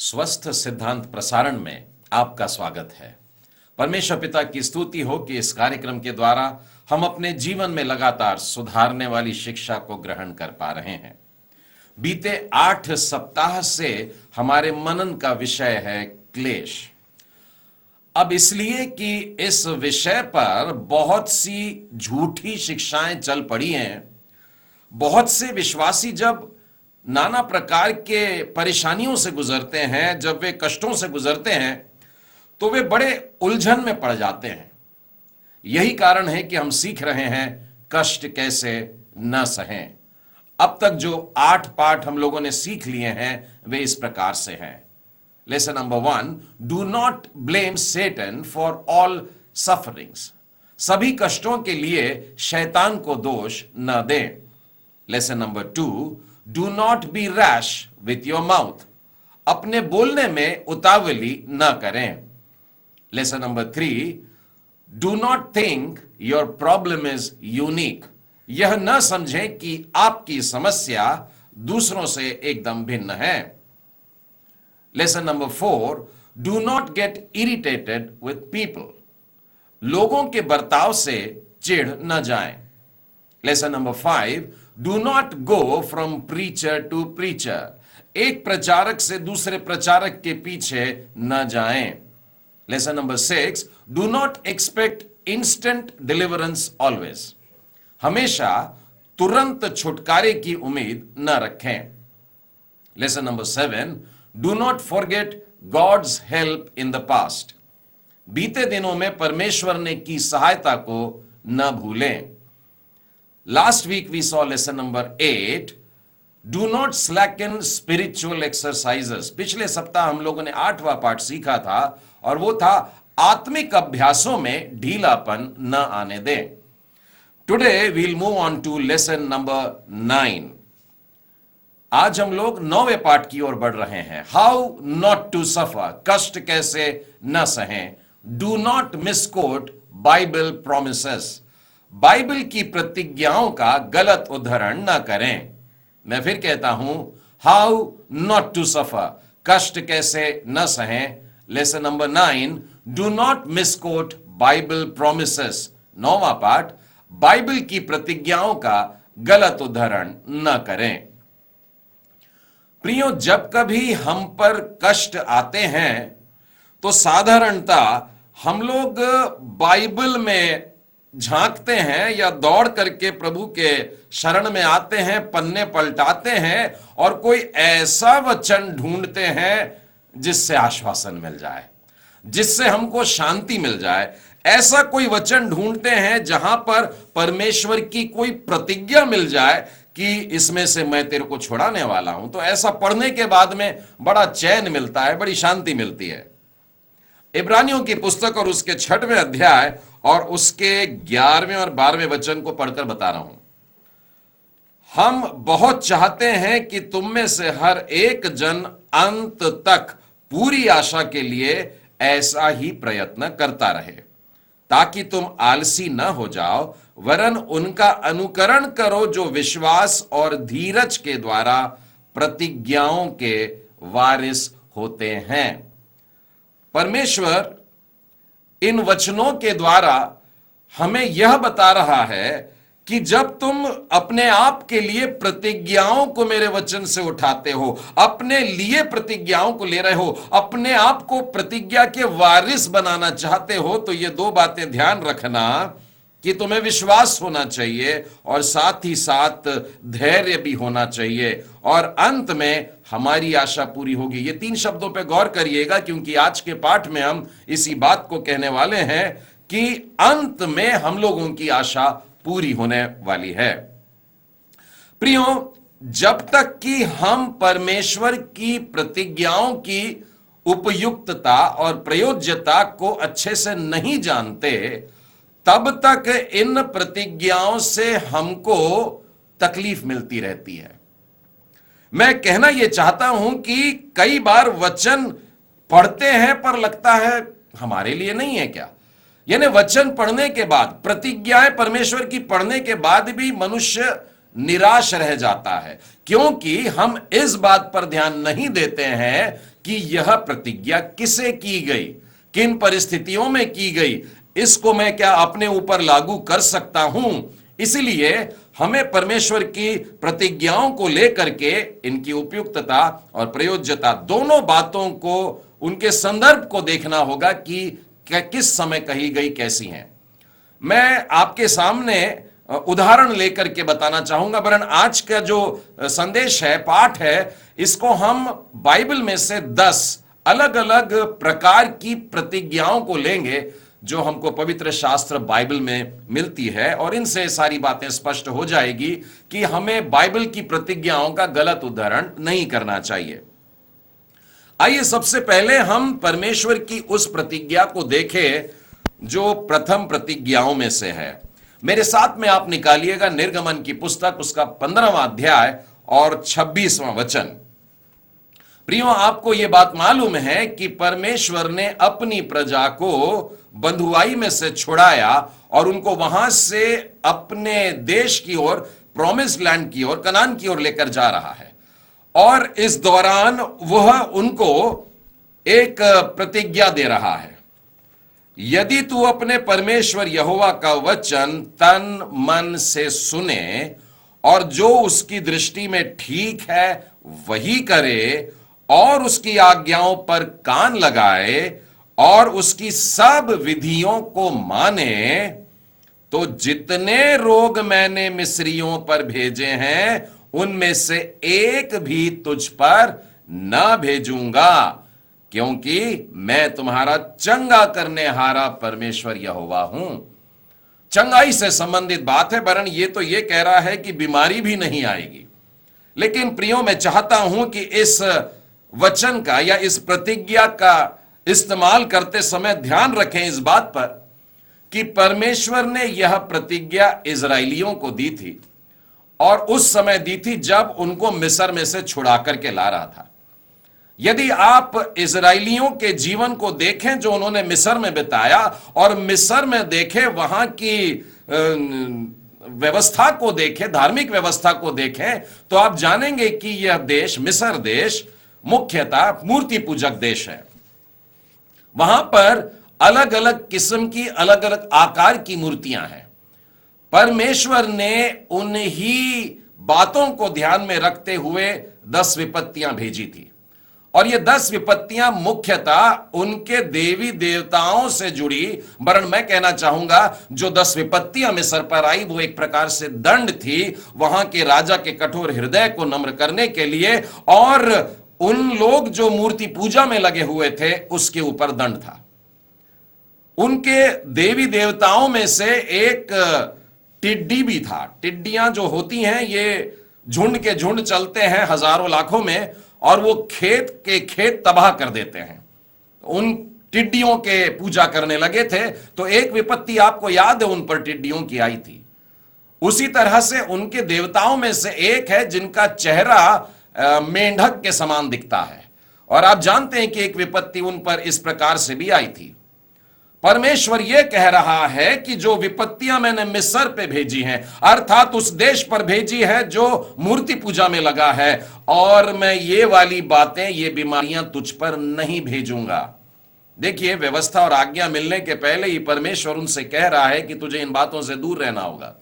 स्वस्थ सिद्धांत प्रसारण में आपका स्वागत है। परमेश्वर पिता की स्तुति हो कि इस कार्यक्रम के द्वारा हम अपने जीवन में लगातार सुधारने वाली शिक्षा को ग्रहण कर पा रहे हैं। बीते 8 सप्ताह से हमारे मनन का विषय है क्लेश। अब इसलिए कि इस विषय पर बहुत सी झूठी शिक्षाएं चल पड़ी हैं। बहुत से विश्वासी जब नाना प्रकार के परेशानियों से गुजरते हैं, जब वे कष्टों से गुजरते हैं, तो वे बड़े उलझन में पड़ जाते हैं। यही कारण है कि हम सीख रहे हैं कष्ट कैसे न सहें। अब तक जो 8 पाठ हम लोगों ने सीख लिए हैं वे इस प्रकार से हैं। Lesson number 1, do not blame Satan for all sufferings. सभी कष्टों के लिए शैतान को दोष न दें। Lesson number 2, do not be rash with your mouth. अपने बोलने में उतावली न करें। Lesson number 3, do not think your problem is unique. यह न समझें कि आपकी समस्या दूसरों से एकदम भिन्न है। Lesson number 4, do not get irritated with people. लोगों के बर्ताव से चिढ़ न जाएं। Lesson number 5, do not go from preacher to preacher. एक प्रचारक से दूसरे प्रचारक के पीछे न जाएं। Lesson number 6, do not expect instant deliverance always. हमेशा तुरंत छुटकारे की उम्मीद न रखें। Lesson number 7, do not forget God's help in the past. बीते दिनों में परमेश्वर ने की सहायता को न भूलें। Last week we saw lesson number 8, do not slacken spiritual exercises. पिछले सप्ताह हम लोगों ने 8वां पाठ सीखा था और वो था आत्मिक अभ्यासों में ढीलापन न आने दें। Today we'll move on to lesson number 9. आज हम लोग 9वें पाठ की ओर बढ़ रहे हैं। How not to suffer. कष्ट कैसे न सहें। Do not misquote Bible promises. Bible की प्रतिज्ञाओं का गलत उद्धरण न करें। मैं फिर कहता हूं, हाउ नॉट टू सफर। कष्ट कैसे न सहें। Lesson number 9, do not misquote Bible promises. 9वां पाठ, बाइबल की प्रतिज्ञाओं का गलत उद्धरण न करें। प्रियो, जब कभी हम पर कष्ट आते हैं तो साधारणता हम लोग बाइबल में झांकते हैं या दौड़ करके प्रभु के शरण में आते हैं, पन्ने पलटाते हैं और कोई ऐसा वचन ढूंढते हैं जिससे आश्वासन मिल जाए, जिससे हमको शांति मिल जाए। ऐसा कोई वचन ढूंढते हैं जहां पर परमेश्वर की कोई प्रतिज्ञा मिल जाए कि इसमें से मैं तेरे को छुड़ाने वाला हूं। तो ऐसा पढ़ने के बाद में बड़ा चैन मिलता है, बड़ी शांति मिलती है। इब्रानियों की पुस्तक और उसके 6वें अध्याय और उसके 11वें और 12वें वचन को पढ़कर बता रहा हूं। हम बहुत चाहते हैं कि तुम में से हर एक जन अंत तक पूरी आशा के लिए ऐसा ही प्रयत्न करता रहे, ताकि तुम आलसी न हो जाओ, वरन उनका अनुकरण करो जो विश्वास और धीरज के द्वारा प्रतिज्ञाओं के वारिस होते हैं। परमेश्वर इन वचनों के द्वारा हमें यह बता रहा है कि जब तुम अपने आप के लिए प्रतिज्ञाओं को मेरे वचन से उठाते हो, अपने लिए प्रतिज्ञाओं को ले रहे हो, अपने आप को प्रतिज्ञा के वारिस बनाना चाहते हो, तो ये 2 बातें ध्यान रखना कि तुम्हें विश्वास होना चाहिए और साथ ही साथ धैर्य भी होना चाहिए, और अंत में हमारी आशा पूरी होगी। ये 3 शब्दों पे गौर करिएगा, क्योंकि आज के पाठ में हम इसी बात को कहने वाले हैं कि अंत में हम लोगों की आशा पूरी होने वाली है। प्रियो, जब तक कि हम परमेश्वर की प्रतिज्ञाओं की उपयुक्तता और प्रयोज्यता को अच्छे से नहीं जानते, तब तक इन प्रतिज्ञाओं से हमको तकलीफ मिलती रहती है। मैं कहना यह चाहता हूं कि कई बार वचन पढ़ते हैं पर लगता है हमारे लिए नहीं है क्या। यानी वचन पढ़ने के बाद, प्रतिज्ञाएं परमेश्वर की पढ़ने के बाद भी मनुष्य निराश रह जाता है, क्योंकि हम इस बात पर ध्यान नहीं देते हैं कि यह प्रतिज्ञा किसे की गई, किन परिस्थितियों में की गई, इसको मैं क्या अपने ऊपर लागू कर सकता हूं। इसलिए हमें परमेश्वर की प्रतिज्ञाओं को लेकर के इनकी उपयुक्तता और प्रयोज्यता दोनों बातों को, उनके संदर्भ को देखना होगा कि किस समय कही गई, कैसी हैं। मैं आपके सामने उदाहरण लेकर के बताना चाहूंगा, वरन आज का जो संदेश है, पाठ है, इसको हम बाइबल में से 10 अलग अलग प्रकार की प्रतिज्ञाओं को लेंगे जो हमको पवित्र शास्त्र बाइबल में मिलती है, और इनसे सारी बातें स्पष्ट हो जाएगी कि हमें बाइबल की प्रतिज्ञाओं का गलत उदाहरण नहीं करना चाहिए। आइए सबसे पहले हम परमेश्वर की उस प्रतिज्ञा को देखें जो प्रथम प्रतिज्ञाओं में से है। मेरे साथ में आप निकालिएगा निर्गमन की पुस्तक, उसका 15वां अध्याय और 26वां वचन। प्रियो, आपको यह बात मालूम है कि परमेश्वर ने अपनी प्रजा को बंधुआई में से छुड़ाया और उनको वहां से अपने देश की ओर, प्रॉमिस्ड लैंड की ओर, कनान की ओर लेकर जा रहा है। और इस दौरान वह उनको एक प्रतिज्ञा दे रहा है, यदि तू अपने परमेश्वर यहोवा का वचन तन मन से सुने और जो उसकी दृष्टि में ठीक है वही करे और उसकी आज्ञाओं पर कान लगाए और उसकी सब विधियों को माने, तो जितने रोग मैंने मिस्रियों पर भेजे हैं उनमें से एक भी तुझ पर न भेजूंगा, क्योंकि मैं तुम्हारा चंगा करने हारा परमेश्वर यहोवा हूं। चंगाई से संबंधित बात है, वरन ये तो ये कह रहा है कि बीमारी भी नहीं आएगी। लेकिन प्रियो, मैं चाहता हूं कि इस वचन का या इस प्रतिज्ञा का इस्तेमाल करते समय ध्यान रखें इस बात पर कि परमेश्वर ने यह प्रतिज्ञा इजराइलियों को दी थी, और उस समय दी थी जब उनको मिस्र में से छुड़ा करके ला रहा था। यदि आप इजराइलियों के जीवन को देखें जो उन्होंने मिस्र में बिताया, और मिस्र में देखें वहां की व्यवस्था को देखें, धार्मिक व्यवस्था को देखें, तो आप जानेंगे कि यह देश, मिस्र देश, मुख्यतः मूर्ति पूजक देश है। वहां पर अलग अलग किस्म की, अलग अलग आकार की मूर्तियां हैं। परमेश्वर ने उन्हीं बातों को ध्यान में रखते हुए 10 विपत्तियां भेजी थी, और ये 10 विपत्तियां मुख्यतः उनके देवी देवताओं से जुड़ी, वरन मैं कहना चाहूंगा जो 10 विपत्तियां मिस्र पर आई वो एक प्रकार से दंड थी वहां के राजा के कठोर हृदय को नम्र करने के लिए, और उन लोग जो मूर्ति पूजा में लगे हुए थे उसके ऊपर दंड था। उनके देवी देवताओं में से एक टिड्डी भी था। टिड्डियां जो होती हैं ये झुंड के झुंड चलते हैं हजारों लाखों में, और वो खेत के खेत तबाह कर देते हैं। उन टिड्डियों के पूजा करने लगे थे, तो एक विपत्ति आपको याद है उन पर टिड्डियों की आई थी। उसी तरह से उनके देवताओं में से एक है जिनका चेहरा मेंढक के समान दिखता है, और आप जानते हैं कि एक विपत्ति उन पर इस प्रकार से भी आई थी। परमेश्वर यह कह रहा है कि जो विपत्तियां मैंने मिस्र पे भेजी हैं, अर्थात उस देश पर भेजी है जो मूर्ति पूजा में लगा है, और मैं ये वाली बातें, ये बीमारियां तुझ पर नहीं भेजूंगा। देखिए, व्यवस्था और आज्ञा मिलने के पहले ही परमेश्वर उनसे कह रहा है कि तुझे इन बातों से दूर रहना होगा।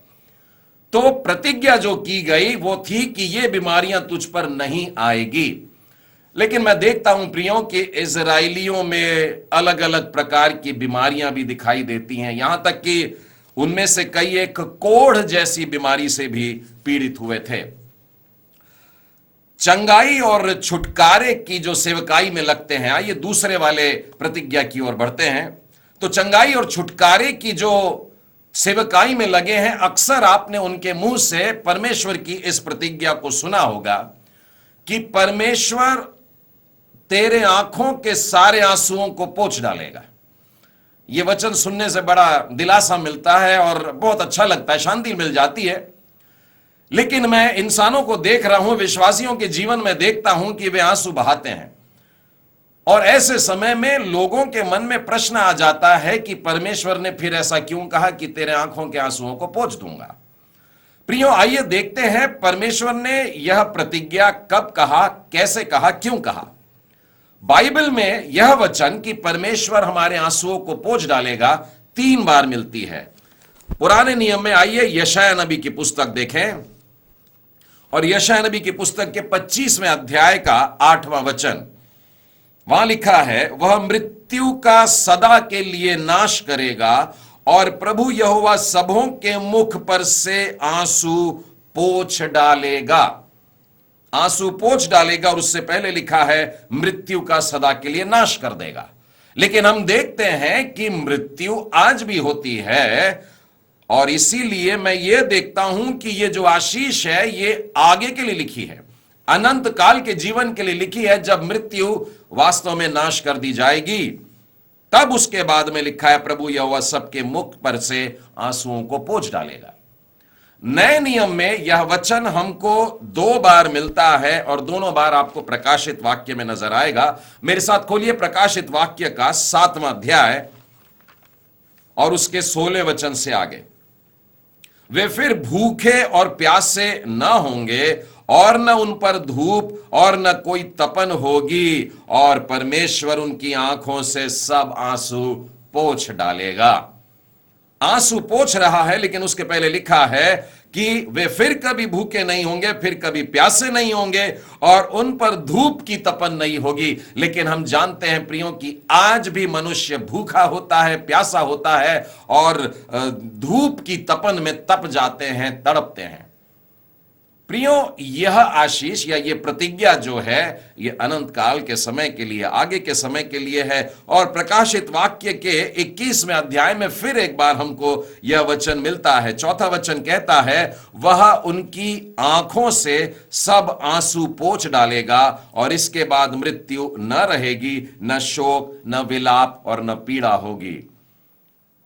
तो प्रतिज्ञा जो की गई वो थी कि ये बीमारियां तुझ पर नहीं आएगी। लेकिन मैं देखता हूं प्रियों कि इजराइलियों में अलग अलग प्रकार की बीमारियां भी दिखाई देती हैं, यहां तक कि उनमें से कई एक कोढ़ जैसी बीमारी से भी पीड़ित हुए थे। चंगाई और छुटकारे की जो सेवकाई में लगते हैं, आइए दूसरे वाले प्रतिज्ञा की ओर बढ़ते हैं। तो चंगाई और छुटकारे की जो सेवकाई में लगे हैं, अक्सर आपने उनके मुंह से परमेश्वर की इस प्रतिज्ञा को सुना होगा कि परमेश्वर तेरे आंखों के सारे आंसुओं को पोंछ डालेगा। यह वचन सुनने से बड़ा दिलासा मिलता है और बहुत अच्छा लगता है, शांति मिल जाती है। लेकिन मैं इंसानों को देख रहा हूं, विश्वासियों के जीवन में देखता हूं कि वे आंसू बहाते हैं, और ऐसे समय में लोगों के मन में प्रश्न आ जाता है कि परमेश्वर ने फिर ऐसा क्यों कहा कि तेरे आंखों के आंसुओं को पोंछ दूंगा। प्रियो, आइए देखते हैं परमेश्वर ने यह प्रतिज्ञा कब कहा, कैसे कहा, क्यों कहा। बाइबल में यह वचन कि परमेश्वर हमारे आंसुओं को पोंछ डालेगा 3 बार मिलती है। पुराने नियम में आइए यशायाह नबी की पुस्तक देखें और यशायाह नबी की पुस्तक के 25वें अध्याय का 8वां वचन, वहां लिखा है, वह मृत्यु का सदा के लिए नाश करेगा और प्रभु यहोवा सबों के मुख पर से आंसू पोंछ डालेगा। आंसू पोंछ डालेगा, और उससे पहले लिखा है मृत्यु का सदा के लिए नाश कर देगा। लेकिन हम देखते हैं कि मृत्यु आज भी होती है, और इसीलिए मैं यह देखता हूं कि यह जो आशीष है यह आगे के लिए लिखी है, अनंत काल के जीवन के लिए लिखी है। जब मृत्यु वास्तव में नाश कर दी जाएगी, तब उसके बाद में लिखा है प्रभु यहोवा सबके मुख पर से आंसुओं को पोंछ डालेगा। नए नियम में यह वचन हमको 2 बार मिलता है, और दोनों बार आपको प्रकाशित वाक्य में नजर आएगा। मेरे साथ खोलिए प्रकाशित वाक्य का 7वां अध्याय और उसके 16 वचन से आगे। वे फिर भूखे और प्यासे न होंगे, और न उन पर धूप और न कोई तपन होगी, और परमेश्वर उनकी आंखों से सब आंसू पोंछ डालेगा। आंसू पोंछ रहा है, लेकिन उसके पहले लिखा है कि वे फिर कभी भूखे नहीं होंगे, फिर कभी प्यासे नहीं होंगे, और उन पर धूप की तपन नहीं होगी। लेकिन हम जानते हैं प्रियों कि आज भी मनुष्य भूखा होता है, प्यासा होता है, और धूप की तपन में तप जाते हैं, तड़पते हैं। प्रियो, यह आशीष या यह प्रतिज्ञा जो है, यह अनंत काल के समय के लिए, आगे के समय के लिए है। और प्रकाशित वाक्य के 21वें अध्याय में फिर एक बार हमको यह वचन मिलता है। 4था वचन कहता है, वह उनकी आंखों से सब आंसू पोंछ डालेगा, और इसके बाद मृत्यु न रहेगी, न शोक, न विलाप और न पीड़ा होगी।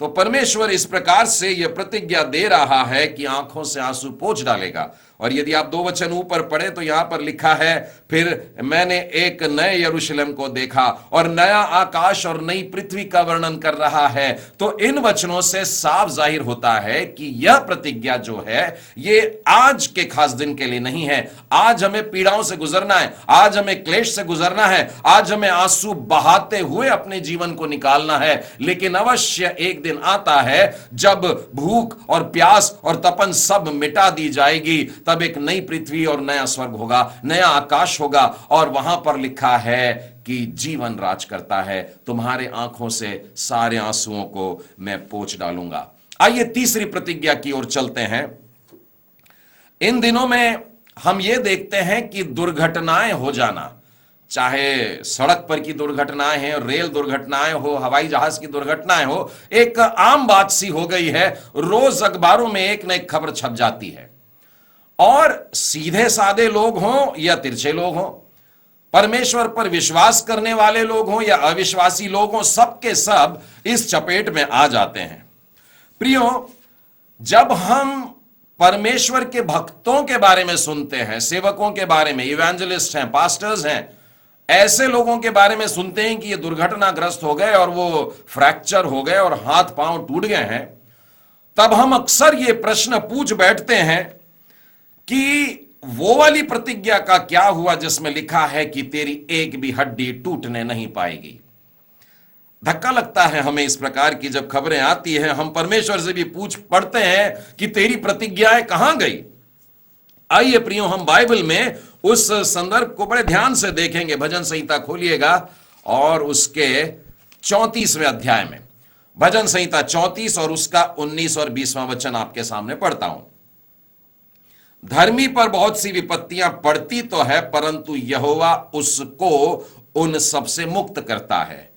तो परमेश्वर इस प्रकार से यह प्रतिज्ञा दे रहा है कि आंखों से आंसू पोंछ डालेगा। और यदि आप 2 वचन ऊपर पढ़े तो यहां पर लिखा है, फिर मैंने एक नए यरूशलेम को देखा, और नया आकाश और नई पृथ्वी का वर्णन कर रहा है। तो इन वचनों से साफ जाहिर होता है कि यह प्रतिज्ञा जो है ये आज के खास दिन के लिए नहीं है। आज हमें पीड़ाओं से गुजरना है, आज हमें क्लेश से गुजरना है, आज हमें आंसू बहाते हुए अपने जीवन को निकालना है। लेकिन अवश्य एक दिन आता है जब भूख और प्यास और तपन सब मिटा दी जाएगी, तब एक नई पृथ्वी और नया स्वर्ग होगा, नया आकाश होगा, और वहां पर लिखा है कि जीवन राज करता है। तुम्हारे आंखों से सारे आंसुओं को मैं पोंछ डालूंगा। आइए तीसरी प्रतिज्ञा की ओर चलते हैं। इन दिनों में हम ये देखते हैं कि दुर्घटनाएं हो जाना, चाहे सड़क पर की दुर्घटनाएं हैं, रेल दुर्घटनाएं हो, हवाई जहाज की दुर्घटनाएं हो, एक आम बात सी हो गई है। रोज अखबारों में एक न एक खबर छप जाती है, और सीधे साधे लोग हों या तिरछे लोग हों, परमेश्वर पर विश्वास करने वाले लोग हों या अविश्वासी लोग हों, सबके सब इस चपेट में आ जाते हैं। प्रियो, जब हम परमेश्वर के भक्तों के बारे में सुनते हैं, सेवकों के बारे में, इवेंजलिस्ट हैं, पास्टर्स हैं, ऐसे लोगों के बारे में सुनते हैं कि ये दुर्घटनाग्रस्त हो गए और वो फ्रैक्चर हो गए और हाथ पांव टूट गए हैं, तब हम अक्सर ये प्रश्न पूछ बैठते हैं कि वो वाली प्रतिज्ञा का क्या हुआ जिसमें लिखा है कि तेरी एक भी हड्डी टूटने नहीं पाएगी। धक्का लगता है हमें इस प्रकार की जब खबरें आती हैं। हम परमेश्वर से भी पूछ पढ़ते हैं कि तेरी प्रतिज्ञाएं कहां गई। आइए प्रियो, हम बाइबल में उस संदर्भ को बड़े ध्यान से देखेंगे। भजन संहिता खोलिएगा और उसके 34वें अध्याय में, भजन संहिता 34 और उसका 19 और 20वां वचन आपके सामने पढ़ता हूं। धर्मी पर बहुत सी विपत्तियां पड़ती तो है, परंतु यहोवा उसको उन सबसे मुक्त करता है।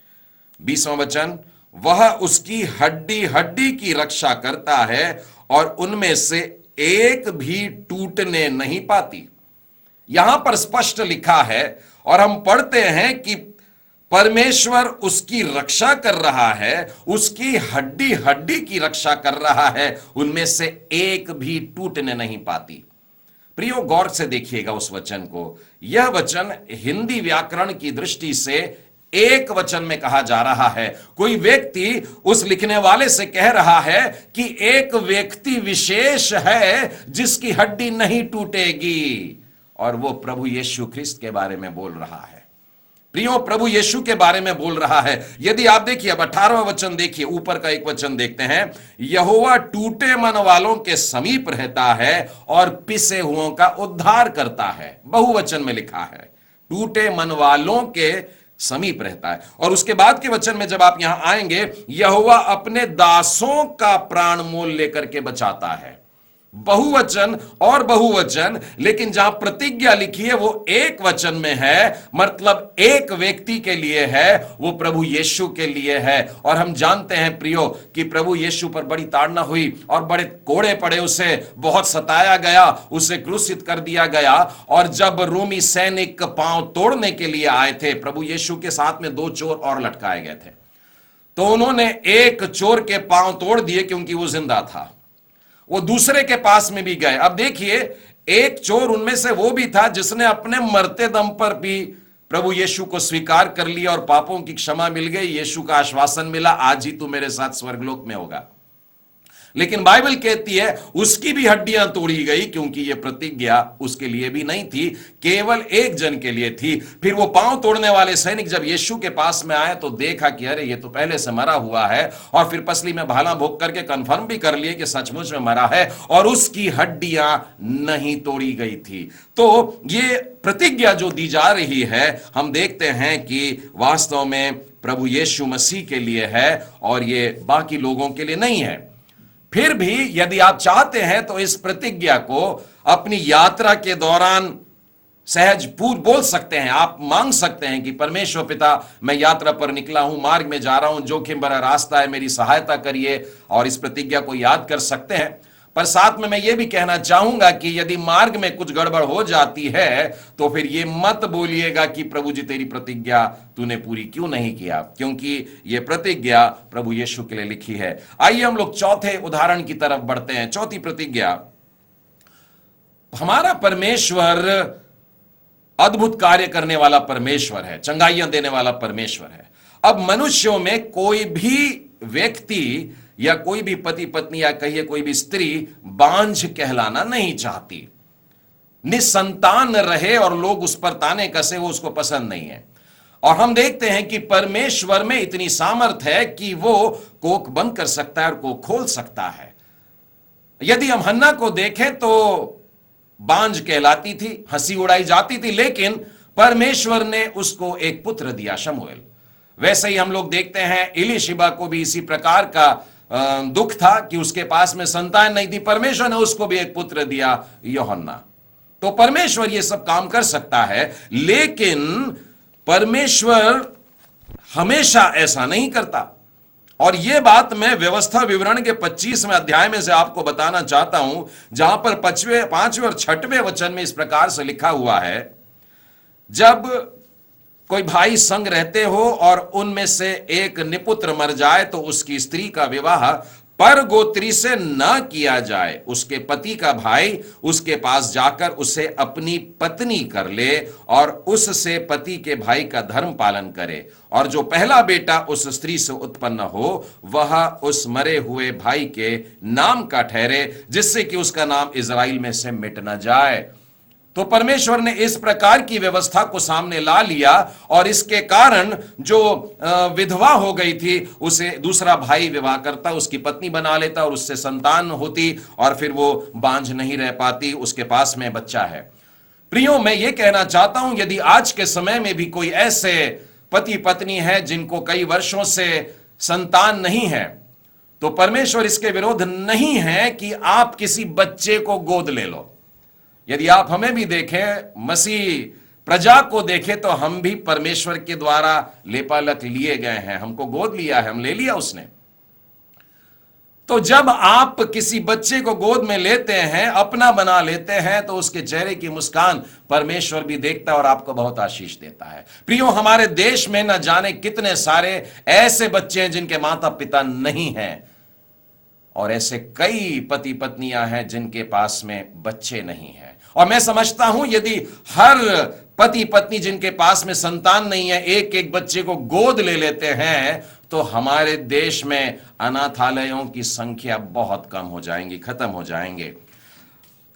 20वां वचन, वह उसकी हड्डी हड्डी की रक्षा करता है और उनमें से एक भी टूटने नहीं पाती। यहां पर स्पष्ट लिखा है और हम पढ़ते हैं कि परमेश्वर उसकी रक्षा कर रहा है, उसकी हड्डी हड्डी की रक्षा कर रहा है, उनमें से एक भी टूटने नहीं पाती। प्रियो, गौर से देखिएगा उस वचन को। यह वचन हिंदी व्याकरण की दृष्टि से एक वचन में कहा जा रहा है। कोई व्यक्ति उस लिखने वाले से कह रहा है कि एक व्यक्ति विशेष है जिसकी हड्डी नहीं टूटेगी, और वो प्रभु यीशु ख्रिस्त के बारे में बोल रहा है। प्रियो, प्रभु यीशु के बारे में बोल रहा है। यदि आप देखिए, अब 18वां वचन देखिए, ऊपर का एक वचन देखते हैं, यहोवा टूटे मन वालों के समीप रहता है और पिसे हुओं का उद्धार करता है। बहुवचन में लिखा है, टूटे मन वालों के समीप रहता है। और उसके बाद के वचन में जब आप यहां आएंगे, यहोवा अपने दासों का प्राण मोल लेकर के बचाता है। बहुवचन और बहुवचन, लेकिन जहां प्रतिज्ञा लिखी है वो एक वचन में है, मतलब एक व्यक्ति के लिए है, वो प्रभु यीशु के लिए है। और हम जानते हैं प्रियो कि प्रभु यीशु पर बड़ी ताड़ना हुई और बड़े कोड़े पड़े, उसे बहुत सताया गया, उसे क्रूसित कर दिया गया। और जब रोमी सैनिक पांव तोड़ने के लिए आए थे, प्रभु यीशु के साथ में 2 चोर और लटकाए गए थे, तो उन्होंने एक चोर के पांव तोड़ दिए क्योंकि वो जिंदा था। वो दूसरे के पास में भी गए। अब देखिए, एक चोर उनमें से वो भी था जिसने अपने मरते दम पर भी प्रभु यीशु को स्वीकार कर लिया और पापों की क्षमा मिल गई, यीशु का आश्वासन मिला, आज ही तू मेरे साथ स्वर्गलोक में होगा। लेकिन बाइबल कहती है उसकी भी हड्डियां तोड़ी गई, क्योंकि यह प्रतिज्ञा उसके लिए भी नहीं थी, केवल एक जन के लिए थी। फिर वो पांव तोड़ने वाले सैनिक जब यीशु के पास में आए तो देखा कि अरे ये तो पहले से मरा हुआ है, और फिर पसली में भाला भोग करके कंफर्म भी कर लिए कि सचमुच में मरा है, और उसकी हड्डियां नहीं तोड़ी गई थी। तो ये प्रतिज्ञा जो दी जा रही है, हम देखते हैं कि वास्तव में प्रभु यीशु मसीह के लिए है और ये बाकी लोगों के लिए नहीं है। फिर भी यदि आप चाहते हैं तो इस प्रतिज्ञा को अपनी यात्रा के दौरान सहज पूर्ण बोल सकते हैं। आप मांग सकते हैं कि परमेश्वर पिता, मैं यात्रा पर निकला हूं, मार्ग में जा रहा हूं, जोखिम भरा रास्ता है, मेरी सहायता करिए, और इस प्रतिज्ञा को याद कर सकते हैं। पर साथ में मैं यह भी कहना चाहूंगा कि यदि मार्ग में कुछ गड़बड़ हो जाती है तो फिर यह मत बोलिएगा कि प्रभु जी तेरी प्रतिज्ञा तूने पूरी क्यों नहीं किया, क्योंकि यह प्रतिज्ञा प्रभु यीशु के लिए लिखी है। आइए हम लोग चौथे उदाहरण की तरफ बढ़ते हैं। चौथी प्रतिज्ञा, हमारा परमेश्वर अद्भुत कार्य करने वाला परमेश्वर है, चंगाइयां देने वाला परमेश्वर है। अब मनुष्यों में कोई भी व्यक्ति या कोई भी पति पत्नी या कहिए कोई भी स्त्री बांझ कहलाना नहीं चाहती, निसंतान रहे और लोग उस पर ताने कसे, वो उसको पसंद नहीं है। और हम देखते हैं कि परमेश्वर में इतनी सामर्थ है कि वो कोख बंद कर सकता है और कोख खोल सकता है। यदि हम हन्ना को देखें तो बांझ कहलाती थी, हंसी उड़ाई जाती थी, लेकिन परमेश्वर ने उसको एक पुत्र दिया, शमूएल। वैसे ही हम लोग देखते हैं इलीशिबा को भी इसी प्रकार का दुख था कि उसके पास में संतान नहीं थी, परमेश्वर ने उसको भी एक पुत्र दिया, यूहन्ना। तो परमेश्वर ये सब काम कर सकता है, लेकिन परमेश्वर हमेशा ऐसा नहीं करता। और यह बात मैं व्यवस्था विवरण के 25वें अध्याय में से आपको बताना चाहता हूं, जहां पर 5वें और 6वें वचन में इस प्रकार से लिखा हुआ है, जब कोई भाई संग रहते हो और उनमें से एक निपुत्र मर जाए तो उसकी स्त्री का विवाह पर गोत्री से न किया जाए, उसके पति का भाई उसके पास जाकर उसे अपनी पत्नी कर ले और उससे पति के भाई का धर्म पालन करे, और जो पहला बेटा उस स्त्री से उत्पन्न हो वह उस मरे हुए भाई के नाम का ठहरे, जिससे कि उसका नाम इज़राइल में से मिट न जाए। तो परमेश्वर ने इस प्रकार की व्यवस्था को सामने ला लिया, और इसके कारण जो विधवा हो गई थी उसे दूसरा भाई विवाह करता, उसकी पत्नी बना लेता और उससे संतान होती, और फिर वो बांझ नहीं रह पाती, उसके पास में बच्चा है। प्रियो, मैं ये कहना चाहता हूं, यदि आज के समय में भी कोई ऐसे पति पत्नी है जिनको कई वर्षों से संतान नहीं है, तो परमेश्वर इसके विरोध नहीं है कि आप किसी बच्चे को गोद ले लो। यदि आप हमें भी देखें, मसीह प्रजा को देखें, तो हम भी परमेश्वर के द्वारा लेपालक लिए गए हैं, हमको गोद लिया है, हम ले लिया उसने। तो जब आप किसी बच्चे को गोद में लेते हैं, अपना बना लेते हैं, तो उसके चेहरे की मुस्कान परमेश्वर भी देखता है और आपको बहुत आशीष देता है। प्रियो, हमारे देश में न जाने कितने सारे ऐसे बच्चे हैं जिनके माता पिता नहीं हैं, और ऐसे कई पति पत्नियां हैं जिनके पास में बच्चे नहीं हैं। और मैं समझता हूं यदि हर पति पत्नी जिनके पास में संतान नहीं है एक एक बच्चे को गोद ले लेते हैं, तो हमारे देश में अनाथालयों की संख्या बहुत कम हो जाएंगी, खत्म हो जाएंगे।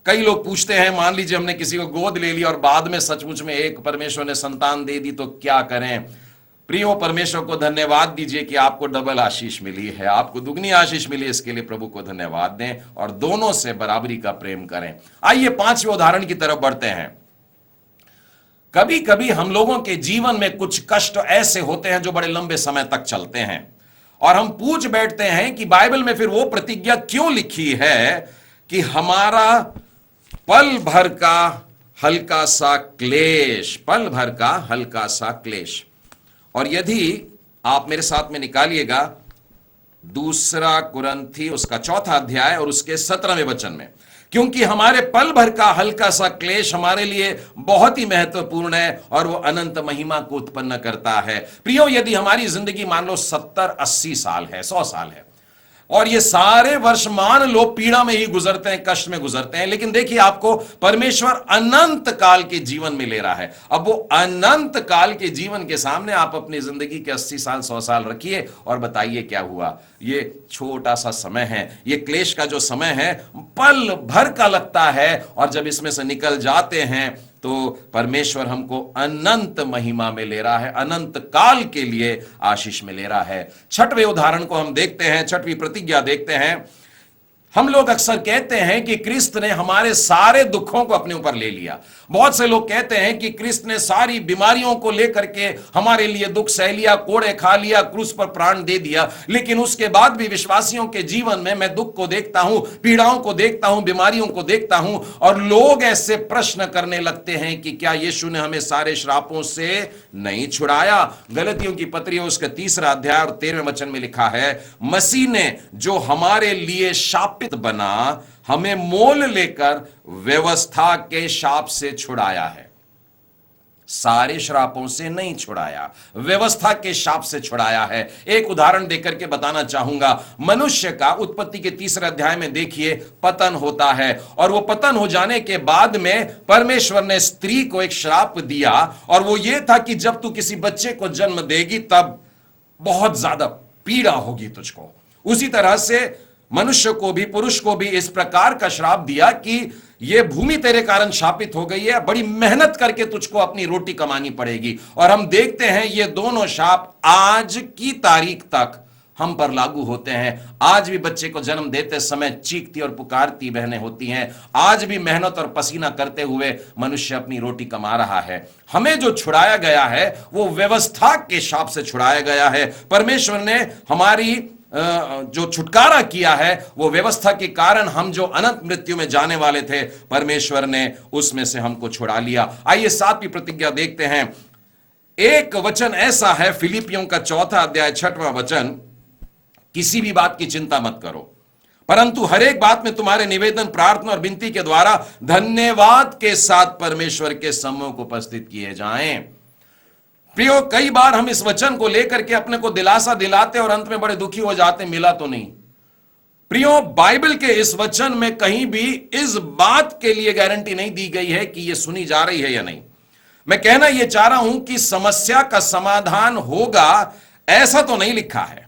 कई लोग पूछते हैं, मान लीजिए हमने किसी को गोद ले लिया और बाद में सचमुच में एक परमेश्वर ने संतान दे दी तो क्या करें? प्रियो, परमेश्वर को धन्यवाद दीजिए कि आपको डबल आशीष मिली है, आपको दुगनी आशीष मिली। इसके लिए प्रभु को धन्यवाद दें और दोनों से बराबरी का प्रेम करें। आइए 5वें उदाहरण की तरफ बढ़ते हैं। कभी कभी हम लोगों के जीवन में कुछ कष्ट ऐसे होते हैं जो बड़े लंबे समय तक चलते हैं और हम पूछ बैठते हैं कि बाइबल में फिर वो प्रतिज्ञा क्यों लिखी है कि हमारा पल भर का हल्का सा क्लेश, पल भर का हल्का सा क्लेश। और यदि आप मेरे साथ में निकालिएगा 2 कुरिन्थी उसका 4 अध्याय और उसके 17वें वचन में, क्योंकि हमारे पल भर का हल्का सा क्लेश हमारे लिए बहुत ही महत्वपूर्ण है और वो अनंत महिमा को उत्पन्न करता है। प्रियो, यदि हमारी जिंदगी मान लो 70-80 साल है, 100 साल है और ये सारे वर्ष मान लो पीड़ा में ही गुजरते हैं, कष्ट में गुजरते हैं, लेकिन देखिए आपको परमेश्वर अनंत काल के जीवन में ले रहा है। अब वो अनंत काल के जीवन के सामने आप अपनी जिंदगी के 80 साल 100 साल रखिए और बताइए क्या हुआ। ये छोटा सा समय है, ये क्लेश का जो समय है पल भर का लगता है और जब इसमें से निकल जाते हैं तो परमेश्वर हमको अनंत महिमा में ले रहा है, अनंत काल के लिए आशीष में ले रहा है। 6वें उदाहरण को हम देखते हैं, 6वीं प्रतिज्ञा देखते हैं। हम लोग अक्सर कहते हैं कि क्रिस्त ने हमारे सारे दुखों को अपने ऊपर ले लिया। बहुत से लोग कहते हैं कि क्रिस्त ने सारी बीमारियों को लेकर के हमारे लिए दुख सह लिया, कोड़े खा लिया, क्रूस पर प्राण दे दिया। लेकिन उसके बाद भी विश्वासियों के जीवन में मैं दुख को देखता हूं, पीड़ाओं को देखता हूं, बीमारियों को देखता हूं और लोग ऐसे प्रश्न करने लगते हैं कि क्या यीशु ने हमें सारे श्रापों से नहीं छुड़ाया? गलतियों की पत्री उसके 3 अध्याय और 13वें वचन में लिखा है, मसीह ने जो हमारे लिए शापित बना हमें मोल लेकर व्यवस्था के शाप से छुड़ाया है। सारे श्रापों से नहीं छुड़ाया, व्यवस्था के शाप से छुड़ाया है। एक उदाहरण देकर के बताना चाहूंगा। मनुष्य का उत्पत्ति के 3 अध्याय में देखिए पतन होता है और वो पतन हो जाने के बाद में परमेश्वर ने स्त्री को एक श्राप दिया और वो ये था कि जब तू किसी बच्चे को जन्म देगी तब बहुत ज्यादा पीड़ा होगी तुझको। उसी तरह से मनुष्य को भी, पुरुष को भी इस प्रकार का श्राप दिया कि यह भूमि तेरे कारण शापित हो गई है, बड़ी मेहनत करके तुझको अपनी रोटी कमानी पड़ेगी। और हम देखते हैं ये दोनों शाप आज की तारीख तक हम पर लागू होते हैं। आज भी बच्चे को जन्म देते समय चीखती और पुकारती बहनें होती हैं। आज भी मेहनत और पसीना करते हुए मनुष्य अपनी रोटी कमा रहा है। हमें जो छुड़ाया गया है वो व्यवस्था के शाप से छुड़ाया गया है। परमेश्वर ने हमारी जो छुटकारा किया है वो व्यवस्था के कारण हम जो अनंत मृत्यु में जाने वाले थे, परमेश्वर ने उसमें से हमको छुड़ा लिया। आइए 7वीं प्रतिज्ञा देखते हैं। एक वचन ऐसा है, फिलिपियों का 4 अध्याय 6वां वचन, किसी भी बात की चिंता मत करो, परंतु हर एक बात में तुम्हारे निवेदन, प्रार्थना और विनती के द्वारा धन्यवाद के साथ परमेश्वर के सम्मुख उपस्थित किए जाएं। प्रियो, कई बार हम इस वचन को लेकर के अपने को दिलासा दिलाते और अंत में बड़े दुखी हो जाते, मिला तो नहीं। प्रियो, बाइबल के इस वचन में कहीं भी इस बात के लिए गारंटी नहीं दी गई है कि यह सुनी जा रही है या नहीं। मैं कहना यह चाह रहा हूं कि समस्या का समाधान होगा ऐसा तो नहीं लिखा है।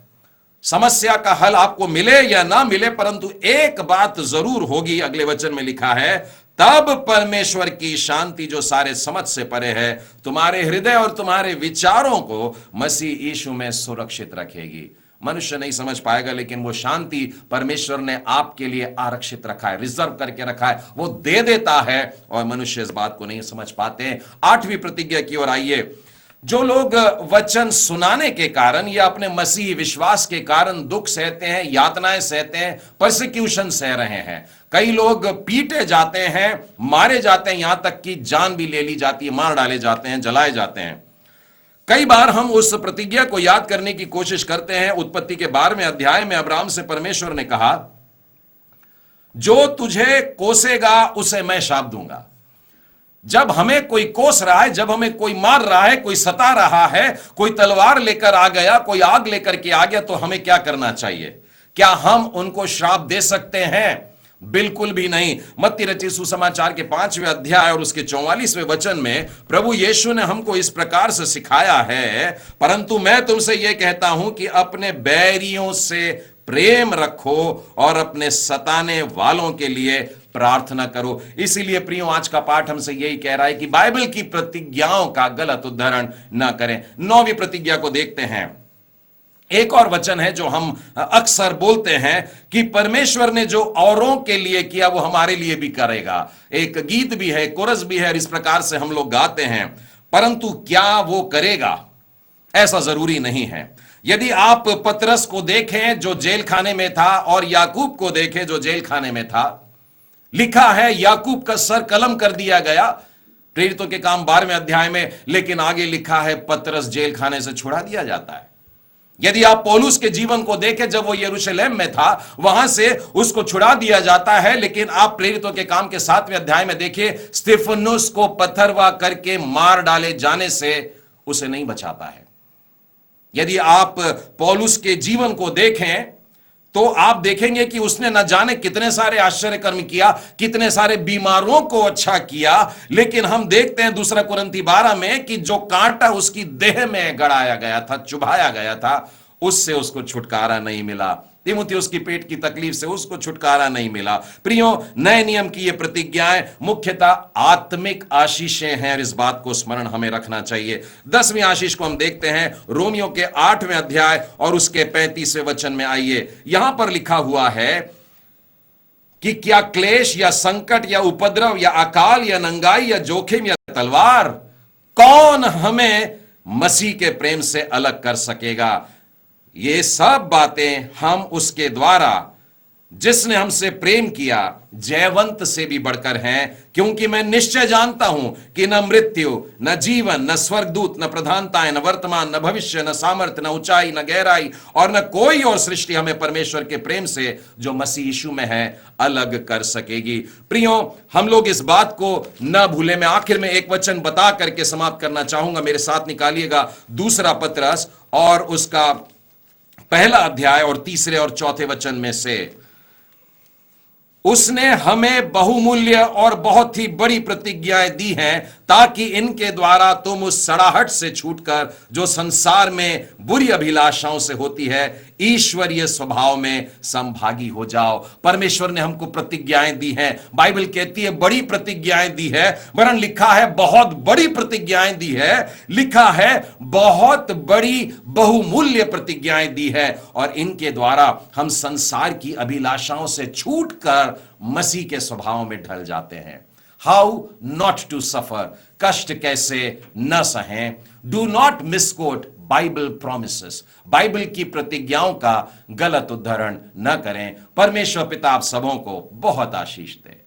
समस्या का हल आपको मिले या ना मिले, परंतु एक बात जरूर होगी। अगले वचन में लिखा है, तब परमेश्वर की शांति जो सारे समझ से परे है तुम्हारे हृदय और तुम्हारे विचारों को मसीह यीशु में सुरक्षित रखेगी। मनुष्य नहीं समझ पाएगा, लेकिन वो शांति परमेश्वर ने आपके लिए आरक्षित रखा है, रिजर्व करके रखा है, वो दे देता है और मनुष्य इस बात को नहीं समझ पाते। 8वीं प्रतिज्ञा की ओर आइए। जो लोग वचन सुनाने के कारण या अपने मसीह विश्वास के कारण दुख सहते हैं, यातनाएं सहते हैं, परसिक्यूशन सह रहे हैं, कई लोग पीटे जाते हैं, मारे जाते हैं, यहां तक कि जान भी ले ली जाती है, मार डाले जाते हैं, जलाए जाते हैं। कई बार हम उस प्रतिज्ञा को याद करने की कोशिश करते हैं। उत्पत्ति के 12वें अध्याय में अब्राहम से परमेश्वर ने कहा, जो तुझे कोसेगा उसे मैं शाप दूंगा। जब हमें कोई कोस रहा है, जब हमें कोई मार रहा है, कोई सता रहा है, कोई तलवार लेकर आ गया, कोई आग लेकर के आ गया, तो हमें क्या करना चाहिए? क्या हम उनको श्राप दे सकते हैं? बिल्कुल भी नहीं। मत्ती रचित सुसमाचार के 5वें अध्याय और उसके 44वें वचन में प्रभु यीशु ने हमको इस प्रकार से सिखाया है, परंतु मैं तुमसे यह कहता हूं कि अपने बैरियों से प्रेम रखो और अपने सताने वालों के लिए प्रार्थना करो। इसीलिए प्रियो, आज का पाठ हमसे यही कह रहा है कि बाइबल की प्रतिज्ञाओं का गलत उद्धरण न करें। 9वीं प्रतिज्ञा को देखते हैं। एक और वचन है जो हम अक्सर बोलते हैं कि परमेश्वर ने जो औरों के लिए किया वो हमारे लिए भी करेगा। एक गीत भी है, कोरस भी है, और इस प्रकार से हम लोग गाते हैं, परंतु क्या वो करेगा ऐसा जरूरी नहीं है। यदि आप पतरस को देखें जो जेल खाने में था, और याकूब को देखें जो जेल खाने में था, लिखा है याकूब का सर कलम कर दिया गया प्रेरितों के काम 12वें अध्याय में, लेकिन आगे लिखा है पतरस जेल खाने से छुड़ा दिया जाता है। यदि आप पौलुस के जीवन को देखें, जब वो यरूशलेम में था वहां से उसको छुड़ा दिया जाता है, लेकिन आप प्रेरितों के काम के 7वें अध्याय में देखिए, स्तिफनुस को पत्थरवा करके मार डाले जाने से उसे नहीं बचाता है। यदि आप पौलुस के जीवन को देखें तो आप देखेंगे कि उसने न जाने कितने सारे आश्चर्य कर्म किया, कितने सारे बीमारों को अच्छा किया, लेकिन हम देखते हैं 2 कुरिन्थी 12 में कि जो कांटा उसकी देह में गड़ाया गया था, चुभाया गया था, उससे उसको छुटकारा नहीं मिला। तीमुथियुस की पेट की तकलीफ से उसको छुटकारा नहीं मिला। प्रियो, नए नियम की ये प्रतिज्ञाएं मुख्यतः आत्मिक आशीषें हैं, और इस बात को स्मरण हमें रखना चाहिए। 10वीं आशीष को हम देखते हैं रोमियो के 8वें अध्याय और उसके 35वें वचन में। आइए, यहां पर लिखा हुआ है कि क्या क्लेश या संकट या उपद्रव या अकाल या नंगाई या जोखिम या तलवार, कौन हमें मसीह के प्रेम से अलग कर सकेगा? ये सब बातें हम उसके द्वारा जिसने हमसे प्रेम किया जयवंत से भी बढ़कर हैं, क्योंकि मैं निश्चय जानता हूं कि न मृत्यु, न जीवन, न स्वर्गदूत, न प्रधानताएं, न वर्तमान, न भविष्य, न सामर्थ्य, न ऊंचाई, न गहराई, और न कोई और सृष्टि हमें परमेश्वर के प्रेम से जो मसीह यीशु में है अलग कर सकेगी। प्रियो, हम लोग इस बात को न भूलें। मैं आखिर में एक वचन बता करके समाप्त करना चाहूंगा। मेरे साथ निकालिएगा 2 पतरस और उसका 1 अध्याय और 3 और 4 वचन में से। उसने हमें बहुमूल्य और बहुत ही बड़ी प्रतिज्ञाएं दी हैं, ताकि इनके द्वारा तुम उस सड़ाहट से छूटकर जो संसार में बुरी अभिलाषाओं से होती है, ईश्वरीय स्वभाव में संभागी हो जाओ। परमेश्वर ने हमको प्रतिज्ञाएं दी हैं। बाइबल कहती है बड़ी प्रतिज्ञाएं दी है, वरन लिखा है बहुत बड़ी प्रतिज्ञाएं दी है, लिखा है बहुत बड़ी बहुमूल्य प्रतिज्ञाएं दी है, और इनके द्वारा हम संसार की अभिलाषाओं से छूटकर मसीह के स्वभाव में ढल जाते हैं। हाउ नॉट टू सफर, कष्ट कैसे न सहें। Do not misquote Bible promises, Bible की प्रतिज्ञाओं का गलत उद्धरण न करें। परमेश्वर पिता आप सबों को बहुत आशीष दे।